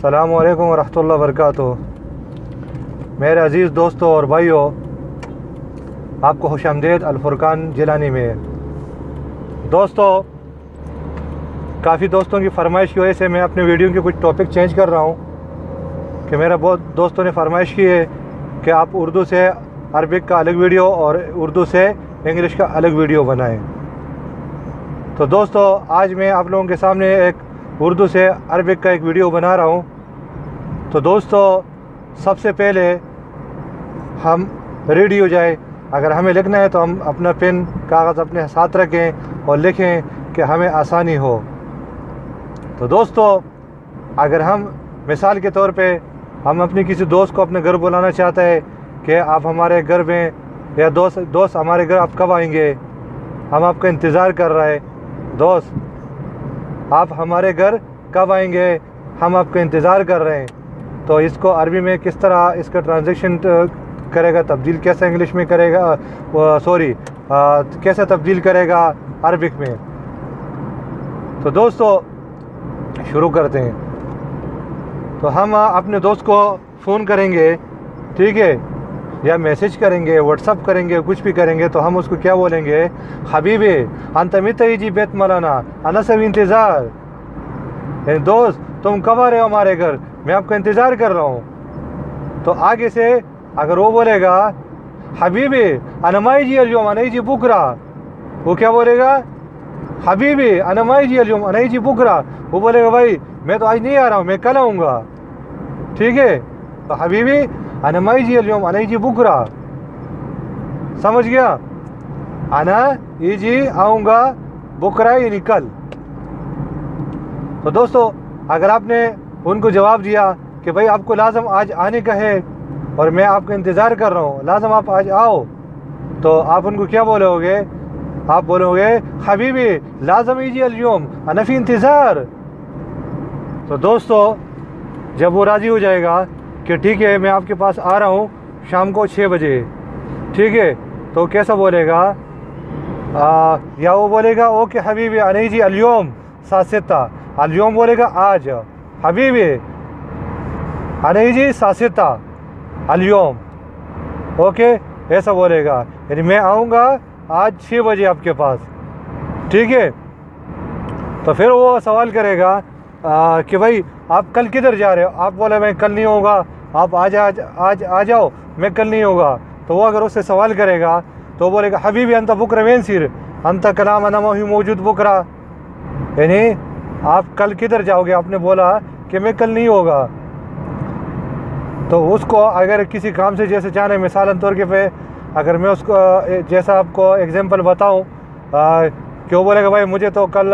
अस्सलामु अलैकुम वरहमतुल्लाहि वबरकातुहू। मेरे अज़ीज़ दोस्तों और भाइयों, आपको खुशामदीद अल-फुरकान जिलानी में। दोस्तों, काफ़ी दोस्तों की फरमाइश की वजह से मैं अपने वीडियो के कुछ टॉपिक चेंज कर रहा हूँ कि मेरा बहुत दोस्तों ने फरमाइश की है कि आप उर्दू से अरबिक का अलग वीडियो और उर्दू से इंग्लिश का अलग वीडियो बनाएं। तो दोस्तों, आज मैं आप लोगों के सामने एक उर्दू से अरबिक का एक वीडियो बना रहा हूँ। तो दोस्तों, सबसे पहले हम रेडी हो जाए। अगर हमें लिखना है तो हम अपना पेन कागज़ अपने साथ रखें और लिखें कि हमें आसानी हो। तो दोस्तों, अगर हम मिसाल के तौर पे हम अपनी किसी दोस्त को अपने घर बुलाना चाहते हैं कि आप हमारे घर में, या दोस्त हमारे घर आप कब आएंगे, हम आपका इंतज़ार कर रहे हैं। दोस्त, आप हमारे घर कब आएंगे, हम आपका इंतज़ार कर रहे हैं। तो इसको अरबी में किस तरह इसका ट्रांजेक्शन करेगा, तब्दील कैसे इंग्लिश में करेगा, कैसे तब्दील करेगा अरबिक में। तो दोस्तों, शुरू करते हैं। तो हम अपने दोस्त को फ़ोन करेंगे, ठीक है, या मैसेज करेंगे, व्हाट्सअप करेंगे, कुछ भी करेंगे। तो हम उसको क्या बोलेंगे, हबीबी अंत मितई जी बेत मलाना अना सब इंतज़ार। दोस्त, तुम कब आ रहे हो हमारे घर, मैं आपका इंतज़ार कर रहा हूँ। तो आगे से अगर वो बोलेगा हबीबी अनमाई जी अल्युम अनई जी बुकरा, वो क्या बोलेगा, हबीबी अनमाई जी अल्युम अनई जी बुकरा। वो बोलेगा भाई मैं तो आज नहीं आ रहा हूँ, मैं कल आऊँगा, ठीक है। तो हबीबी अनमाई जी अल्युम अनई जी बुकरा, समझ गया, अना ये जी आऊँगा, बुकरा यानी कल। तो दोस्तों, अगर आपने उनको जवाब दिया कि भाई आपको लाजम आज आने का है और मैं आपका इंतज़ार कर रहा हूँ, लाजम आप आज आओ, तो आप उनको क्या बोलोगे, आप बोलोगे हबीबी लाजम इजी अल्युम अनफी इंतज़ार। तो दोस्तों, जब वो राज़ी हो जाएगा कि ठीक है मैं आपके पास आ रहा हूँ शाम को 6 बजे, ठीक है, तो कैसा बोलेगा, या वो बोलेगा ओके हबीबी अनई जी अल्युम सासिता, अल्युम बोलेगा आज, हबीबी अनई जी सासिता अल्युम, ओके, ऐसा बोलेगा, यानी मैं आऊँगा आज 6 बजे आपके पास, ठीक है। तो फिर वो सवाल करेगा कि भाई आप कल किधर जा रहे हो। आप बोले मैं कल नहीं होगा, आप आज आ जाओ, मैं कल नहीं होगा। तो वो अगर उससे सवाल करेगा तो बोलेगा हबीबी अंत बुकरा वेन सिर अंत कलाम अना ही मौजूद बुकरा, यानी आप कल किधर जाओगे, आपने बोला कि मैं कल नहीं होगा। तो उसको अगर किसी काम से जैसे जाने, मिसालन तौर के अगर मैं उसको जैसा आपको एग्जांपल बताऊं कि वो बोलेगा भाई मुझे तो कल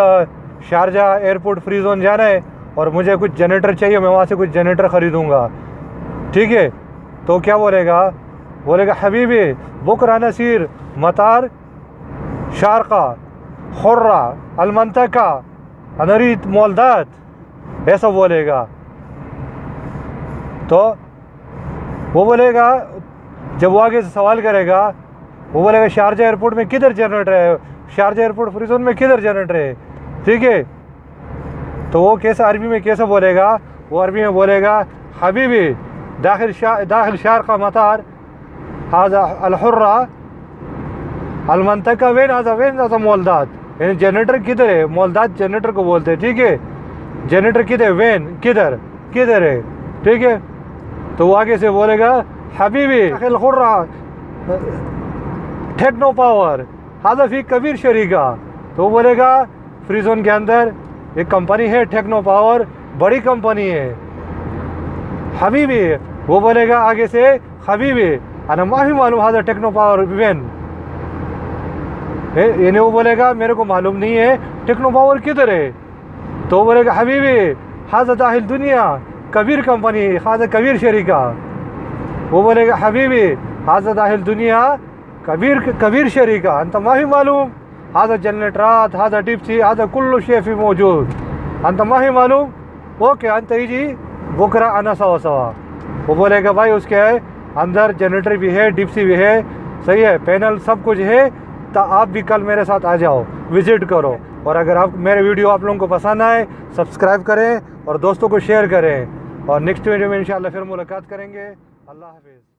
शारजा एयरपोर्ट फ्री जोन जाना है और मुझे कुछ जनरेटर चाहिए, मैं वहाँ से कुछ जनरेटर ख़रीदूँगा, ठीक है। तो क्या बोलेगा हबीबी बुकरा नसीर मतार शारका खुर्रा अलमंतका अनरीत मोलदात, ऐसा बोलेगा। तो वो बोलेगा, जब वो आगे से सवाल करेगा, वो बोलेगा शारजा एयरपोर्ट में किधर जनरेटर है, शारजा एयरपोर्ट फ्री जोन में किधर जनरेटर है, ठीक है। तो वो कैसा अरबी में कैसे बोलेगा, वो अरबी में बोलेगा हबीबी दाखिल शारका मतार हाजा अलहुर्रा अलमंतका वेन हाजा मोलदात, यानी जनरेटर किधर है, मोलदात जनरेटर को बोलते हैं, ठीक है। जनरेटर किधर, वेन किधर है, ठीक है। तो वो आगे से बोलेगा हबीबी खुर्रा टेक्नो पावर हाजा फी कबीर शरीका। तो वो बोलेगा फ्री जोन के अंदर एक कंपनी है टेक्नो पावर, बड़ी कंपनी है, हबीबी। वो बोलेगा आगे से हबीबी अना माफी मालूम हाजा टेक्नो पावर वेन, यानी वो बोलेगा मेरे को मालूम नहीं है टेक्नो पावर किधर है। तो वो बोलेगा हबीबी हाजा दाहिल दुनिया कबीर कंपनी हाजा कबीर शरीका। वो बोलेगा हबीबी हाजा दाहिल दुनिया कबीर शरीका अंत माही मालूम हाजा जनरेटरात हाजा टिप्सी हाजा कुल्लु शेफी मौजूद अंत माही मालूम, ओके अंत ही जी बुकरा अना सवा। वो बोलेगा भाई उसके अंदर जनरेटर भी है, डिप्सी भी है, सही है, पैनल सब कुछ है। तो आप भी कल मेरे साथ आ जाओ, विज़िट करो। और अगर आप मेरे वीडियो आप लोगों को पसंद आए, सब्सक्राइब करें और दोस्तों को शेयर करें। और नेक्स्ट वीडियो में इंशाल्लाह फिर मुलाकात करेंगे। अल्लाह हाफिज़।